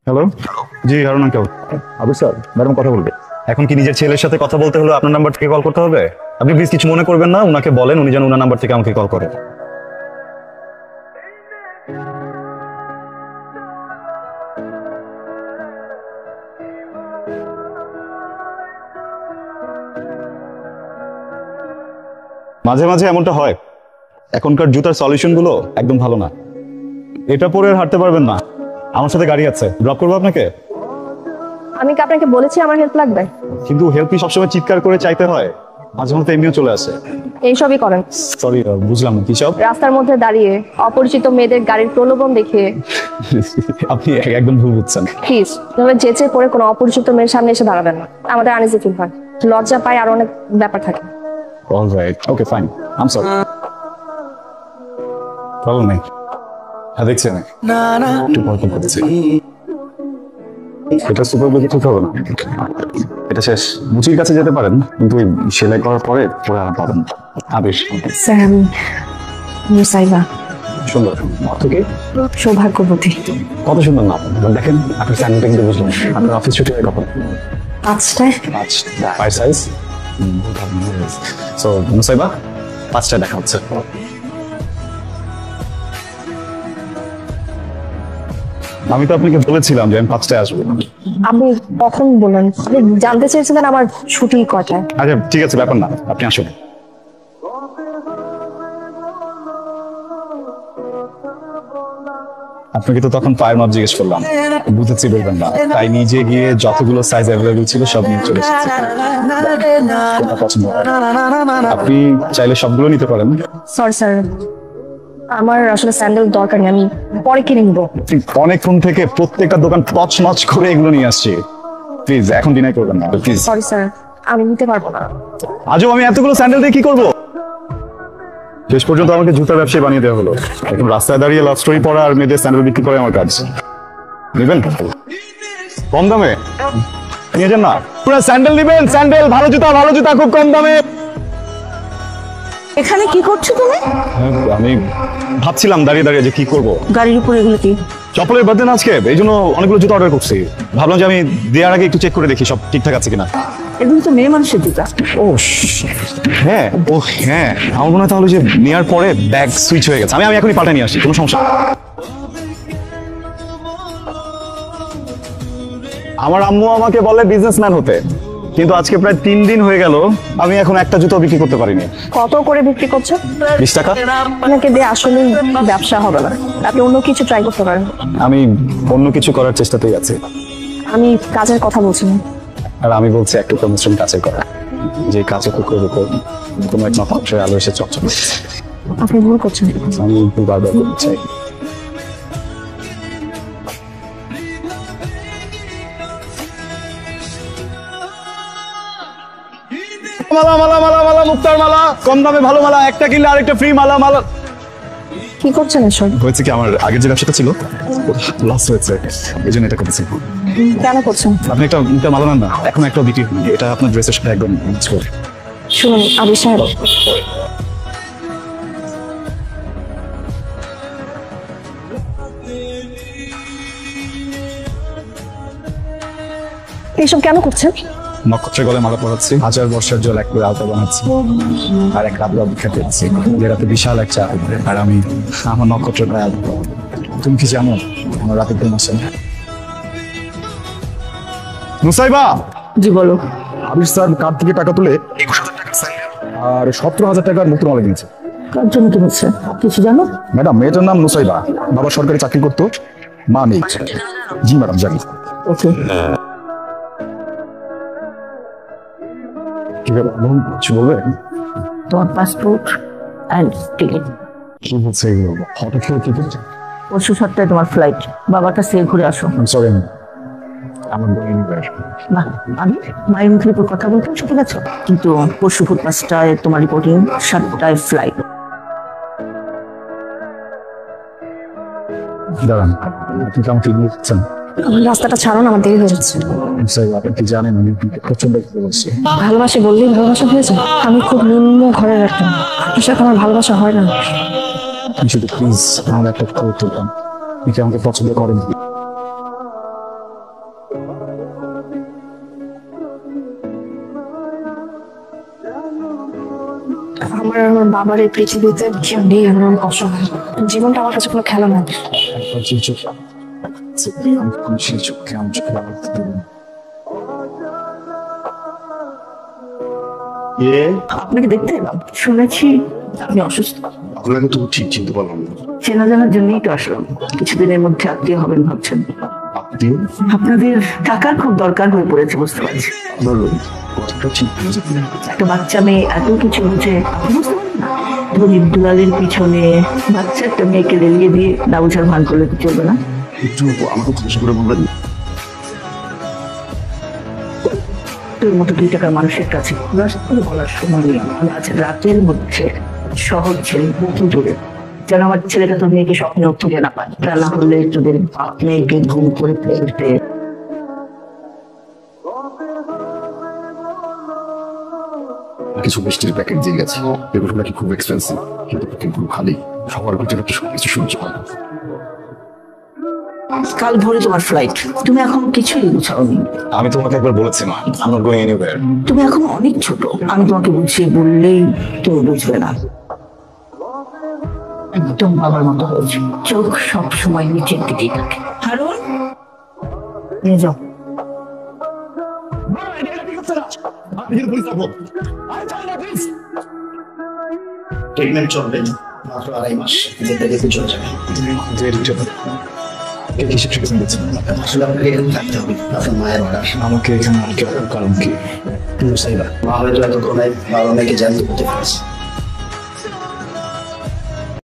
Hello, জি Harun uncle. Abu sir, madam কথা বলবে। এখন কি নিজের ছেলের সাথে কথা বলতে হলো আপনার নাম্বার থেকে কল করতে হবে? আপনি প্লিজ কিছু মনে করবেন না, উনাকে বলেন উনি যেন উনার নাম্বার থেকে আমাকে কল করে। মাঝে মাঝে এমনটা হয়, এখনকার জুতার সলিউশন গুলো একদম ভালো না। এটা পরে আর হাঁটতে পারবেন না। আমার সাথে গাড়ি আছে, ড্রপ করবো আপনাকে। আমি কি আপনাকে বলেছি আমার হেল্প লাগবে? কিন্তু হেল্প কি সবসময় চিৎকার করে চাইতে হয়? মাঝে মধ্যে এমনিও চলে আসে। এইসবই করেন। সরি, বুঝলাম না কি সব। রাস্তার মধ্যে দাঁড়িয়ে অপরিচিত মেয়েদের গাড়ির প্রলোভন দেখিয়ে। আপনি একদম ভুল বুঝছেন। প্লিজ এভাবে যেচে পড়ে কোনো অপরিচিত মেয়ের সামনে এসে দাঁড়াবেন না, আমাদের আনইজি ফিল হয়, লজ্জা পায়, আর অনেক ব্যাপার থাকে। Alright, okay fine, I am sorry. Problem নেই। হ্যাঁ দেখছেন একটু পর কল করতেছি। এটা সুপার বুঝে ঠিক হবে না, এটা শেষ। মুচির কাছে যেতে পারেন, কিন্তু ওই সেলাই করার পরে পরে আর পাবেন না। আবেশ স্যার আমি মুসাইবা। সুন্দর অর্থ কি? সৌভাগ্যবতী। কত সুন্দর না আপনার, দেখেন আপনার স্যান্ডেলটা কিন্তু বুঝলাম। আপনার অফিস ছুটি হয় কখন? 5টায়। 5 সাইজ। সো মুসাইবা 5টায় দেখা হচ্ছে। আমি তো আপনাকে বলেছিলাম যে আমি 5টায় আসবো। আপনি কখন বললেন? আপনি জানতে চেয়েছিলেন আমার ছুটি কটায়? আচ্ছা ঠিক আছে, ব্যাপার না, আপনি আসুন। আপনাকে তো তখন পায়ের মাপ জিজ্ঞেস করলাম, বুঝেছি বলবেন না, তাই নিজে গিয়ে যতগুলো সাইজ অ্যাভেলেবল ছিল সব নিয়ে চলে এসেছি। কোনটা পছন্দ হয়? আপনি চাইলে সবগুলো নিতে পারেন। সরি স্যার, আমার আসলে স্যান্ডেল দরকার নেই, আমি পরে কিনে নিবো। অনেকক্ষণ থেকে প্রত্যেকটা দোকান তছনছ করে এগুলো নিয়ে আসছি, প্লিজ এখন ডিনাই করবেন না প্লিজ। সরি স্যার, আমি নিতে পারবো না। আজও আমি এতগুলো স্যান্ডেল দিয়ে কি করবো? শেষ পর্যন্ত আমাকে জুতার ব্যবসায়ী বানিয়ে দেওয়া হলো। এখন রাস্তায় দাঁড়িয়ে লাভ স্টোরি পড়া আর মেয়েদের স্যান্ডেল বিক্রি করে আমার কাজ। নেবেন কম দামে? নিয়ে যান না, পুরো স্যান্ডেল নেবেন, স্যান্ডেল ভালো জুতা খুব কম দামে। এখানে কি করছো তুমি? আমি ভাবছিলাম দাঁড়িয়ে দাঁড়িয়ে যে কি করবো। গাড়ির উপর এগুলো কি? চপলের বার্থডে না আজকে, এই জন্য অনেকগুলো জুতা অর্ডার করছি। ভাবলাম যে আমি দেওয়ার আগে একটু চেক করে দেখি সব ঠিকঠাক আছে কিনা। এগুলো তো মেয়ে মানুষের জুতা। হ্যাঁ আমার মনে হয় তাহলে যে নেওয়ার পরে ব্যাগ সুইচ হয়ে গেছে। আমি এখনই পাল্টে নিয়ে আসি, কোনো সমস্যা। আমার আম্মু আমাকে বলে বিজনেসম্যান হতে, কিন্তু আজকে প্রায় 3 দিন হয়ে গেল আমি এখন একটা জুতো বিক্রি করতে পারিনি। কত করে বিক্রি করছো? 20 টাকা। আপনাকে দিয়ে আসলে ব্যবসা হবে না, আপনি অন্য কিছু ট্রাই করতে পারেন। আমি অন্য কিছু করার চেষ্টাতেই আছি। আমি কাজের কথা বলছি না। আর আমি বলছি একটু পরিশ্রম কাজের করা, যে কাজে পুকুরের উপর কোনো এক নক্ষত্রের আলো এসে চকচক করছে। আপনি ভুল করছেন। আমি বারবার করতে চাই। মালা মালা মালা মালা মুক্তার মালা, কম দামে ভালো মালা, একটা কিনলে আরেকটা ফ্রি মালা। কি করছেন এসব? হয়েছে কি, আমার আগের যে ব্যবসাটা ছিল লস হয়েছে, এই জন্য এটা করেছি। কেন করছেন? আপনি একটা মালা নেন না, এখন একটা বিক্রি হয়নি, এটা আপনার ড্রেসের সাথে একদম ম্যাচ করে। শুনুন আবি সাহেব, এইসব কেন করছেন? নক্ষত্রের গলে মালা পরাচ্ছি, 1000 বর্ষার জল এক করে আলতা বানাচ্ছি, আর এক রাত অপেক্ষা করছি যে রাতে বিশাল এক চা হবে, আর আমি আমার নক্ষত্রের গায়ে আলতা পরাবো। তুমি কি জানো আমার রাতে ঘুম আসে না? মুসাইবা। জি বলো। আবির স্যার কার্ড থেকে টাকা তুলে 21,000 টাকার স্যান্ডেল আর 17,000 টাকার নতুন মালা কিনেছে। কার জন্য কি হচ্ছে কিছু জানো? ম্যাডাম, মেয়েটার নাম নুসাইবা, বাবা সরকারি চাকরি করতো, মা নেই। জি ম্যাডাম জানি। ওকে, কি ব্যাপার, কিছু বলবে? তোমার পাসপোর্ট অ্যান্ড টিকিট। কি বলছে এগুলো? হঠাৎ করে টিকিট? পরশু সপ্তাহে তোমার ফ্লাইট, বাবার কাছে ঘুরে আসো। সরি, আমার বোন নিয়ে আসবে। না, আমি মায়ের মুখের উপর কথা বলতে শিখে গেছো, কিন্তু পরশু ভোর 5টায় তোমার রিপোর্টিং, 7টায় ফ্লাইট। দাঁড়ান, আপনি কেমন ঠিক নিচ্ছেন? রাস্তাটা ছাড়ুন, আমার দেরি হয়ে যাচ্ছে। আপনি কি জানেন আমি প্রচন্ড ভালোবাসি। ভালোবাসি বললেই ভালোবাসা হয়েছে? আমি খুব নিম্ন ঘরের একটা, আপনার সাথে আমার ভালোবাসা হয় না। আপনি শুধু প্লিজ আমার একটা উত্তর দেন, আপনি কি আমাকে পছন্দ করেন? আমার আর আমার বাবার এই পৃথিবীতে কেউ নেই, আমার অনেক কষ্ট হয়। জীবনটা আমার কাছে কোনো খেলা না। আপনাকে দেখতে এলাম, শুনেছি আপনি অসুস্থ। আপনাকে তো ঠিক চিনতে পারলাম না। চেনা জানার জন্যই তো আসলাম। কিছুদিনের মধ্যে আত্মীয় হবেন ভাবছেন। আত্মীয়? আপনাদের টাকার খুব দরকার হয়ে পড়েছে, বুঝতে পারছি। আপনার কথাটা ঠিক বুঝে একটা বাচ্চা মেয়ে এত কিছু বুঝে, আপনি বুঝতে পারেন না? ধনী দুলালের পিছনে বাচ্চা একটা মেয়েকে রেলিয়ে দিয়ে না বুঝার ভান করলে তো চলবে না। একটু আমাকে খুশি করে বলবেন। তোর মতো 2 টাকার মানুষের কাছে করে বলার সময় নেই। আমি আজ রাতের মধ্যে শহর ছেড়ে বহু দূরে, যেন আমার ছেলেটা তোর মেয়েকে স্বপ্নে খুঁজে না পায়। তা না হলে তোদের বাপ মেয়েকে ঘুম করে ফেলতে। কিছু মিষ্টির প্যাকেট দিয়ে গেছে, এগুলো নাকি খুব এক্সপেন্সিভ, কিন্তু প্যাকেটগুলো খালি। সবার ভিতরে তো সবকিছু সহ্য হয় না। কাল ভোরে তোমার ফ্লাইট, তুমি এখন কিছুই গুছাওনি। আমি তোমাকে একবার বলেছি মা, I'm not going anywhere। তুমি এখন অনেক ছোট, আমি তোমাকে বুঝিয়ে বললেই তুমি বুঝবে না। একদম বাবার মতো হয়েছে, চোখ সব সময় নিচের দিকেই থাকে। হারুন, নিয়ে যাও। ট্রিটমেন্ট চলবে মাত্র 2.5 মাস, যেতে যেতে চলে যাবে। আসলে আপনাকে এখানে থাকতে হবে, আপনার মায়ের অর্ডার। আমাকে এখানে কারণ কি? মা হয়তো এত কোনায় বাবা মেয়েকে জ্যান্ত করতে পারছে।